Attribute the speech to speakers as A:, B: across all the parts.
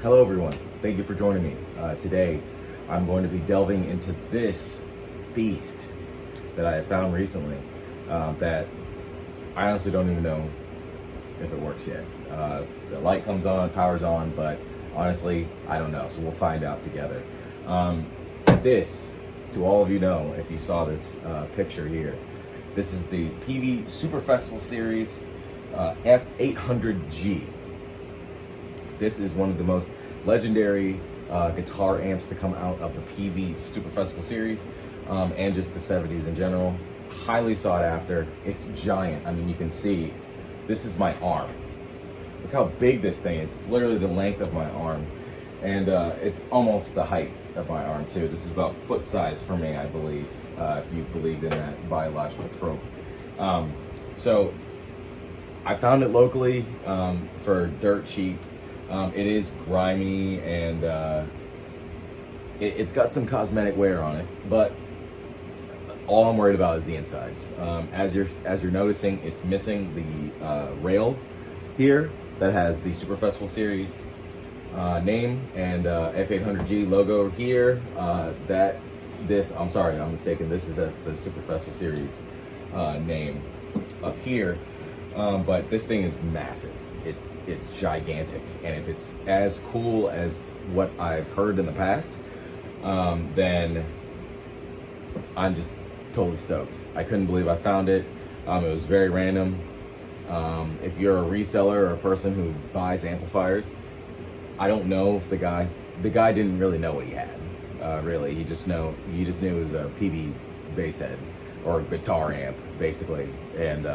A: Hello everyone, thank you for joining me. Today I'm going to be delving into this beast that I have found recently that I honestly don't even know if it works yet. The light comes on, power's on, but honestly I don't know, so we'll find out together. This, to all of you know, if you saw this picture here, this is the Peavey Super Festival Series F800G. This is one of the most legendary guitar amps to come out of the Peavey Super Festival Series and just the 70s in general. Highly sought after. It's giant. I mean, you can see, this is my arm. Look how big this thing is. It's literally the length of my arm. And it's almost the height of my arm too. This is about foot size for me, I believe, if you believed in that biological trope. So I found it locally for dirt cheap. It is grimy and it's got some cosmetic wear on it, but all I'm worried about is the insides. As you're noticing, it's missing the rail here that has the Super Festival Series name and F800G logo here. I'm sorry, I'm mistaken. This is the Super Festival Series name up here. But this thing is massive. It's gigantic, and if it's as cool as what I've heard in the past, then I'm just totally stoked. I couldn't believe I found it. It was very random. If you're a reseller or a person who buys amplifiers, I don't know if the guy didn't really know what he had. Really, he just knew it was a Peavey bass head or guitar amp, basically, and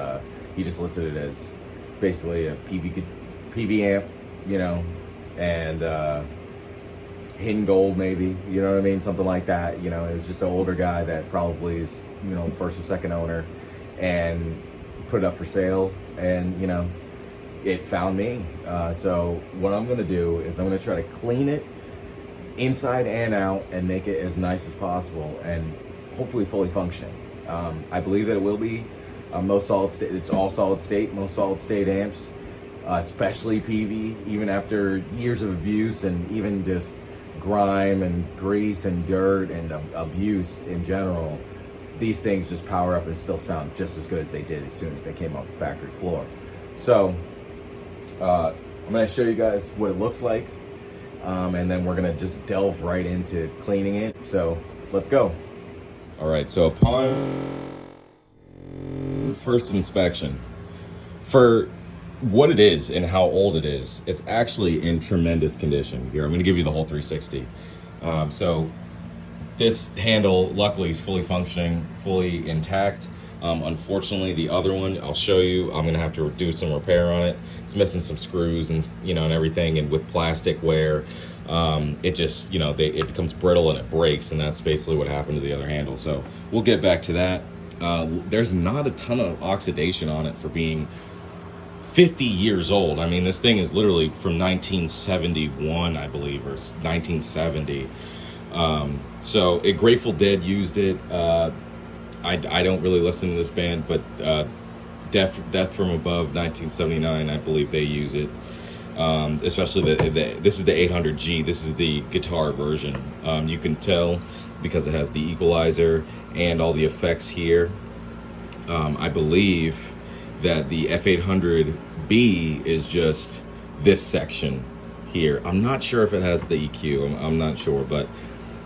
A: he just listed it as basically a Peavey amp, you know, and hidden gold maybe, you know what I mean, something like that. You know, it's just an older guy that probably is, you know, first or second owner, and put it up for sale, and you know, it found me. So what I'm gonna do is I'm gonna try to clean it inside and out and make it as nice as possible and hopefully fully functioning. I believe that it will be. Most solid state, it's all solid state, most solid state amps, especially Peavey, even after years of abuse and even just grime and grease and dirt and abuse in general, these things just power up and still sound just as good as they did as soon as they came off the factory floor. So I'm gonna show you guys what it looks like, and then we're gonna just delve right into cleaning it. So let's go. All right, so upon first inspection, for what it is and how old it is, it's actually in tremendous condition. Here, I'm going to give you the whole 360. So this handle luckily is fully functioning, fully intact. Unfortunately, the other one I'll show you, I'm going to have to do some repair on it. It's missing some screws and, you know, and everything, and with plastic wear, it just, you know, it becomes brittle and it breaks, and that's basically what happened to the other handle. So we'll get back to that. There's not a ton of oxidation on it for being 50 years old. I mean, this thing is literally from 1971, I believe, or 1970. So Grateful Dead used it. I don't really listen to this band, but Death from Above, 1979, I believe they use it. Especially this is the 800G. This is the guitar version. You can tell because it has the equalizer and all the effects here. I believe that the F800B is just this section here. I'm not sure if it has the EQ. I'm not sure, but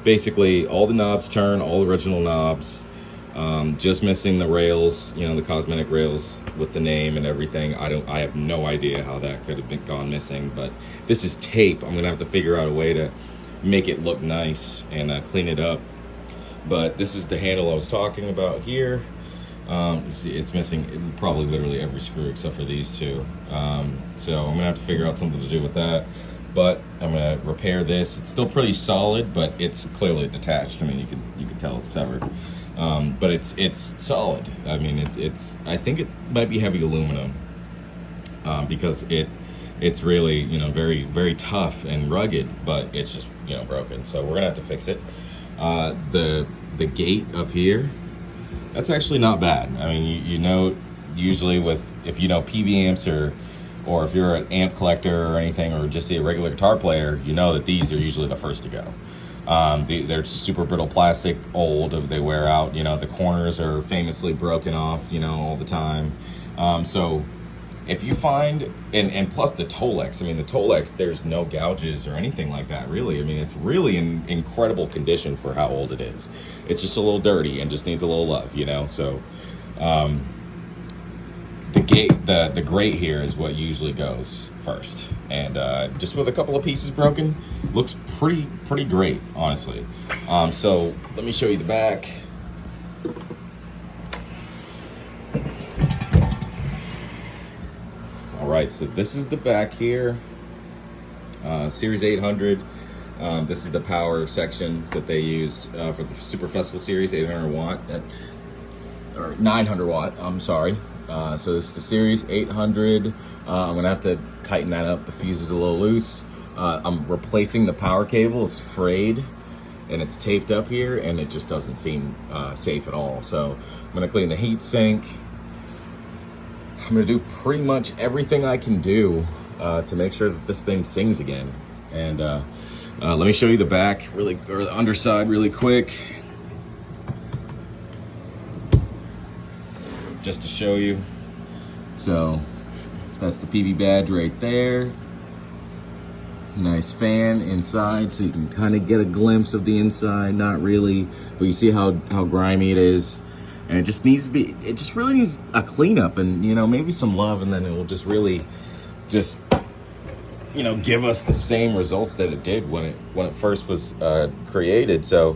A: basically all the knobs turn, all original knobs. Just missing the rails, you know, the cosmetic rails with the name and everything. I have no idea how that could have gone missing, but this is tape. I'm gonna have to figure out a way to make it look nice and clean it up. But this is the handle I was talking about here. You see, it's missing probably literally every screw except for these two. So I'm gonna have to figure out something to do with that. But I'm gonna repair this. It's still pretty solid, but it's clearly detached. I mean, you can tell it's severed. But it's solid. I mean, I think it might be heavy aluminum because it's really, you know, very, very tough and rugged, but it's just, you know, broken. So we're gonna have to fix it. The gate up here, that's actually not bad. I mean, you know, usually if you know Peavey amps are or if you're an amp collector or anything, or just a regular guitar player, you know that these are usually the first to go. They're super brittle plastic, old, they wear out, you know, the corners are famously broken off, you know, all the time. So if you find, and plus the Tolex, I mean, the Tolex, there's no gouges or anything like that, really. I mean, it's really in incredible condition for how old it is. It's just a little dirty and just needs a little love, you know. So the grate here is what usually goes first, and just with a couple of pieces broken, looks pretty great, honestly. So let me show you the back. All right, so this is the back here, Series 800. This is the power section that they used for the Super Festival Series, 800 watt, or 900 watt, I'm sorry. So this is the Series 800. I'm gonna have to tighten that up. The fuse is a little loose. I'm replacing the power cable. It's frayed and it's taped up here, and it just doesn't seem safe at all. So I'm gonna clean the heat sink. I'm gonna do pretty much everything I can do to make sure that this thing sings again. And let me show you the back, or the underside really quick, just to show you. So that's the Peavey badge right there. Nice fan inside, so you can kind of get a glimpse of the inside. Not really, but you see how grimy it is. And it just needs to be, it just really needs a cleanup, and, you know, maybe some love, and then it will just really just, you know, give us the same results that it did when it first was created. So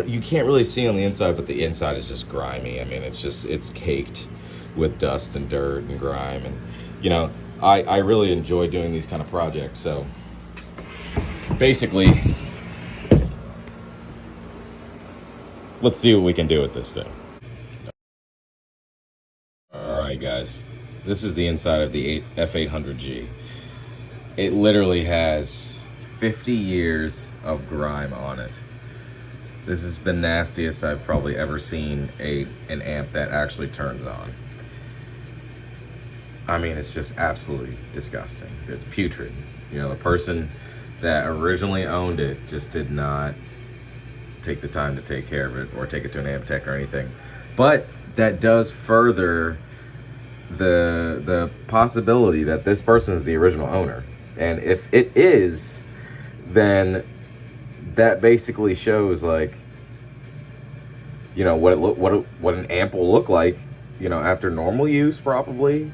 A: you can't really see on the inside, but the inside is just grimy. I mean, it's caked with dust and dirt and grime, and, you know, I really enjoy doing these kind of projects. So basically, let's see what we can do with this thing. Alright guys, this is the inside of the F800G. It literally has 50 years of grime on it. This is the nastiest I've probably ever seen an amp that actually turns on. I mean, it's just absolutely disgusting. It's putrid. You know, the person that originally owned it just did not take the time to take care of it or take it to an amp tech or anything. But that does further the possibility that this person is the original owner. And if it is, then that basically shows, like, you know, what an amp will look like, you know, after normal use, probably.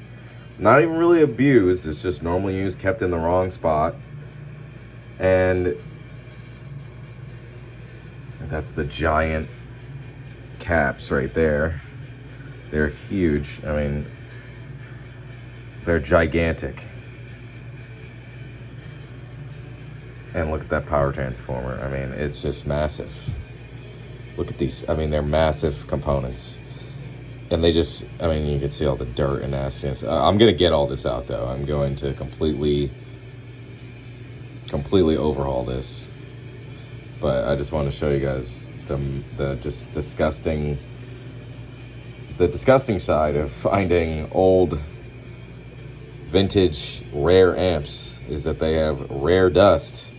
A: Not even really abused, it's just normal use, kept in the wrong spot. And that's the giant caps right there. They're huge. I mean, they're gigantic. And look at that power transformer. I mean, it's just massive. Look at these. I mean, they're massive components. And they just, I mean, you can see all the dirt and nastiness. I'm going to get all this out, though. I'm going to completely overhaul this. But I just want to show you guys the just disgusting side of finding old vintage rare amps, is that they have rare dust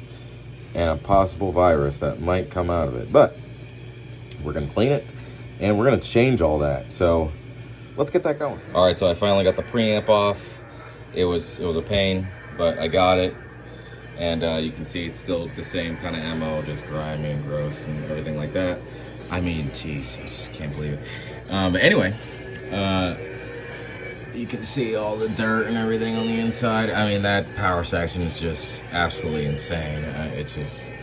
A: and a possible virus that might come out of it. But we're gonna clean it and we're gonna change all that. So let's get that going. All right, so I finally got the preamp off. It was a pain, but I got it. And you can see it's still the same kind of MO, just grimy and gross and everything like that. I mean, geez, I just can't believe it. But anyway, you can see all the dirt and everything on the inside. I mean, that power section is just absolutely insane. It's just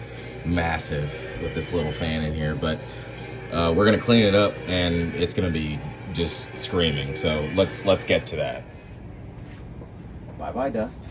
A: massive with this little fan in here. But we're gonna clean it up, and it's gonna be just screaming. So let's get to that. Bye bye, dust.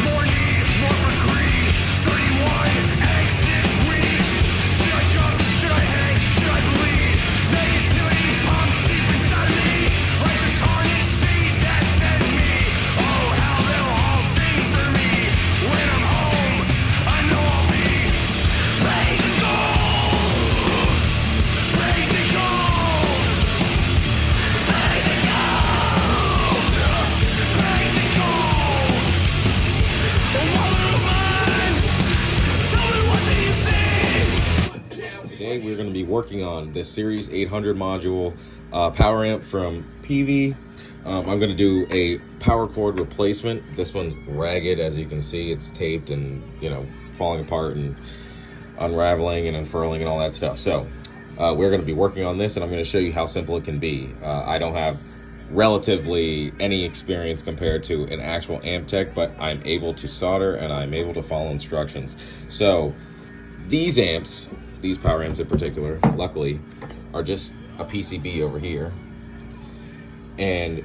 B: More need, more for greed. 31 exits.
A: working on this Series 800 module power amp from Peavey. I'm going to do a power cord replacement. This one's ragged, as you can see. It's taped and, you know, falling apart and unraveling and unfurling and all that stuff. So we're going to be working on this, and I'm going to show you how simple it can be. I don't have relatively any experience compared to an actual amp tech, but I'm able to solder and I'm able to follow instructions. So these amps, these power amps in particular, luckily, are just a PCB over here and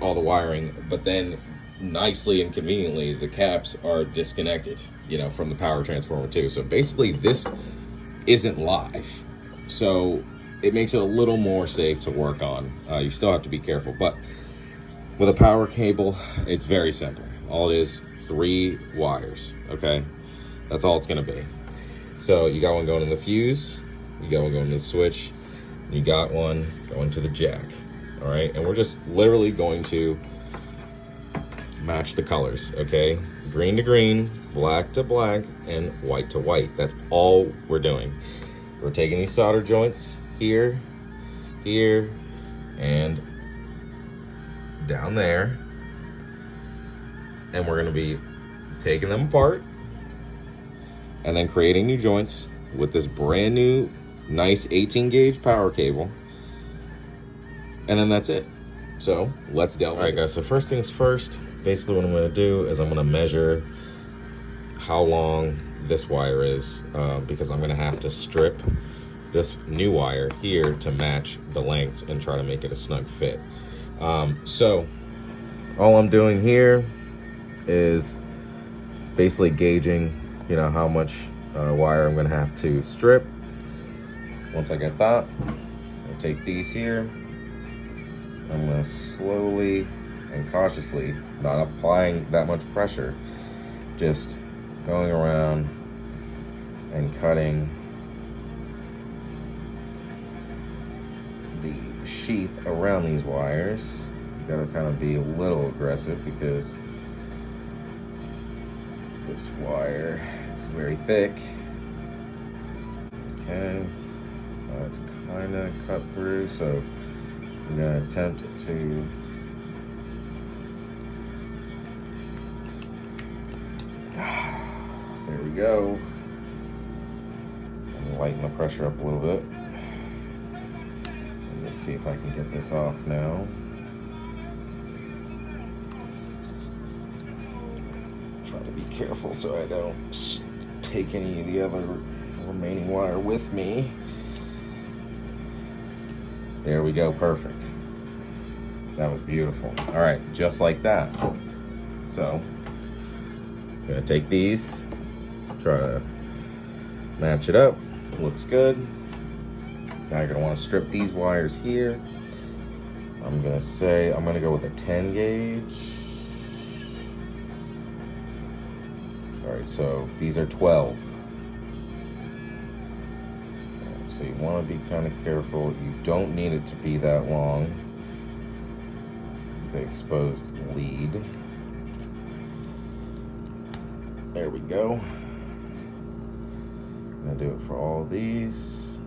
A: all the wiring, but then nicely and conveniently the caps are disconnected, you know, from the power transformer too. So basically this isn't live, so it makes it a little more safe to work on. You still have to be careful, but with a power cable, it's very simple. All it is, 3 wires, okay? That's all it's gonna be. So you got one going in the fuse, you got one going in the switch, you got one going to the jack, all right? And we're just literally going to match the colors, okay? Green to green, black to black, and white to white. That's all we're doing. We're taking these solder joints here, here, and down there, and we're gonna be taking them apart and then creating new joints with this brand new nice 18 gauge power cable, and then that's it. So let's delve. All right guys, so first things first, basically what I'm gonna do is I'm gonna measure how long this wire is, because I'm gonna have to strip this new wire here to match the lengths and try to make it a snug fit. So all I'm doing here is basically gauging, you know, how much wire I'm gonna have to strip. Once I get that, I'll take these here. I'm gonna slowly and cautiously, not applying that much pressure, just going around and cutting the sheath around these wires. You gotta kind of be a little aggressive because this wire is very thick. Okay, it's kind of cut through, so I'm gonna attempt to there we go. Let me lighten the pressure up a little bit. Let me see if I can get this off now. Try to be careful so I don't take any of the other remaining wire with me. There we go, perfect. That was beautiful. All right, just like that. So, I'm gonna take these, try to match it up. Looks good. Now you're gonna wanna strip these wires here. I'm gonna say, I'm gonna go with a 10 gauge. All right, so these are 12. So you wanna be kind of careful. You don't need it to be that long, the exposed lead. There we go. I'm gonna do it for all these.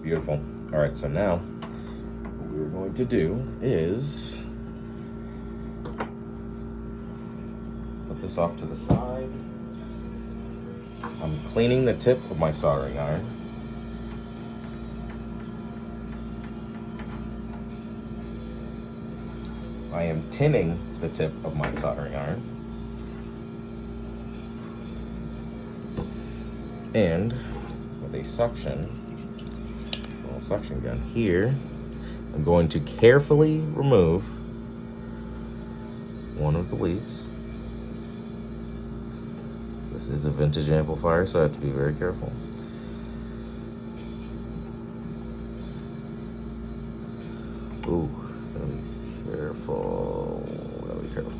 A: Beautiful. All right, so now what we're going to do is put this off to the side. I'm cleaning the tip of my soldering iron. I am tinning the tip of my soldering iron. And with a little suction gun here, I'm going to carefully remove one of the leads. This is a vintage amplifier, so I have to be very careful. Ooh, gotta be careful. Gotta be careful.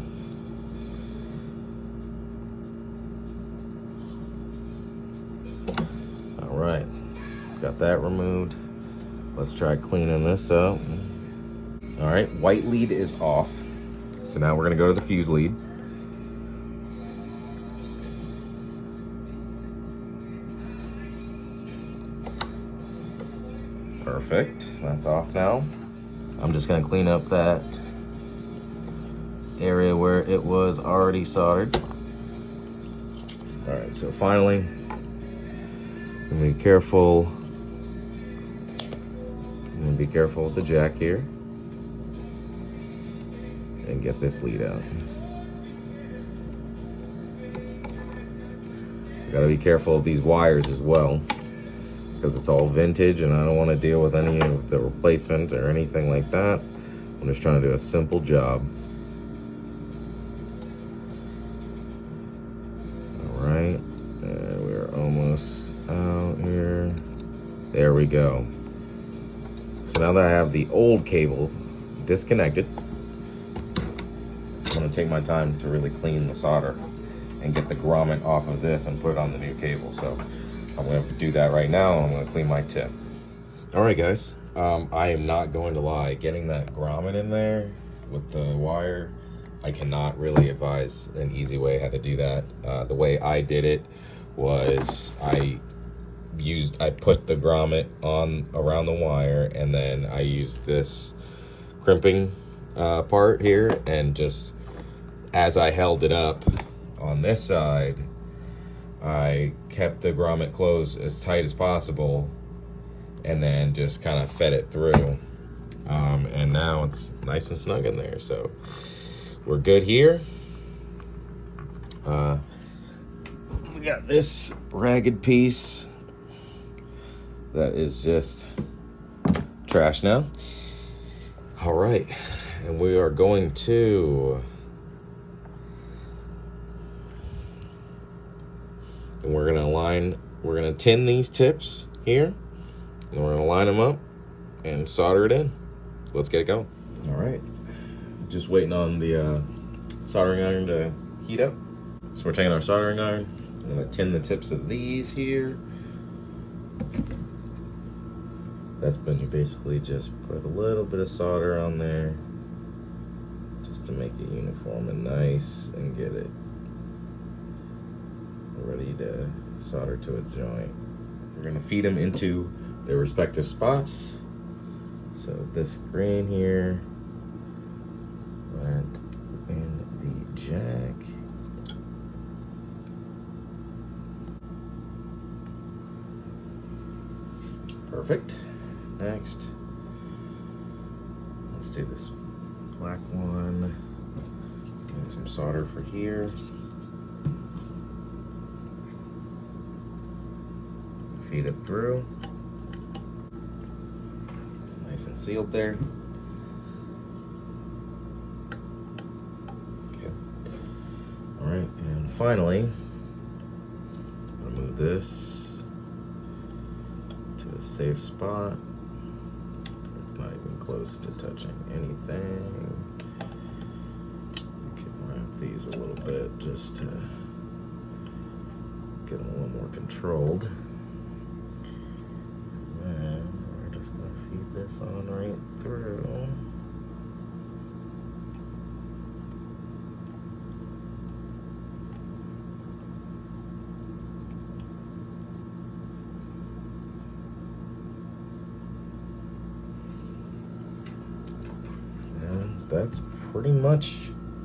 A: All right, got that removed. Let's try cleaning this up. All right, white lead is off. So now we're gonna go to the fuse lead. Perfect, that's off now. I'm just gonna clean up that area where it was already soldered. All right, so finally, I'm gonna be careful. I'm gonna be careful with the jack here and get this lead out. I gotta be careful of these wires as well, because it's all vintage and I don't want to deal with any of the replacement or anything like that. I'm just trying to do a simple job. All right, and we're almost out here. There we go. So now that I have the old cable disconnected, I'm gonna take my time to really clean the solder and get the grommet off of this and put it on the new cable. So I'm gonna do that right now. I'm gonna clean my tip. All right, guys. I am not going to lie. Getting that grommet in there with the wire, I cannot really advise an easy way how to do that. The way I did it was I put the grommet on around the wire, and then I used this crimping part here, and just as I held it up on this side, I kept the grommet closed as tight as possible and then just kind of fed it through. And now it's nice and snug in there. So we're good here. We got this ragged piece that is just trash now. All right, and we are going to, and we're gonna tin these tips here, and we're gonna line them up and solder it in. Let's get it going. All right, just waiting on the soldering iron to heat up. So we're taking our soldering iron. I'm gonna tin the tips of these here. That's when you basically just put a little bit of solder on there just to make it uniform and nice and get it ready to solder to a joint. We're gonna feed them into their respective spots. So this green here went in the jack. Perfect. Next, let's do this black one. Get some solder for here. Feed it through. It's nice and sealed there. Okay. All right, and finally, I'll move this to a safe spot. It's not even close to touching anything. We can wrap these a little bit just to get them a little more controlled. And then we're just gonna feed this on right through.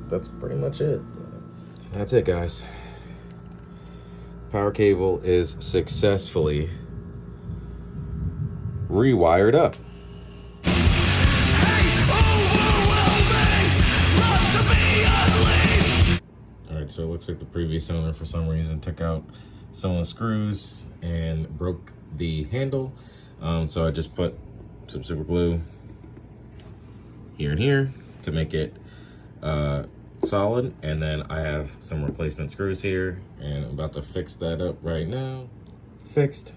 A: That's pretty much it. That's it, guys. Power cable is successfully rewired up. All right, so it looks like the previous owner for some reason took out some of the screws and broke the handle. So I just put some super glue here and here to make it solid, and then I have some replacement screws here, and I'm about to fix that up right now. Fixed.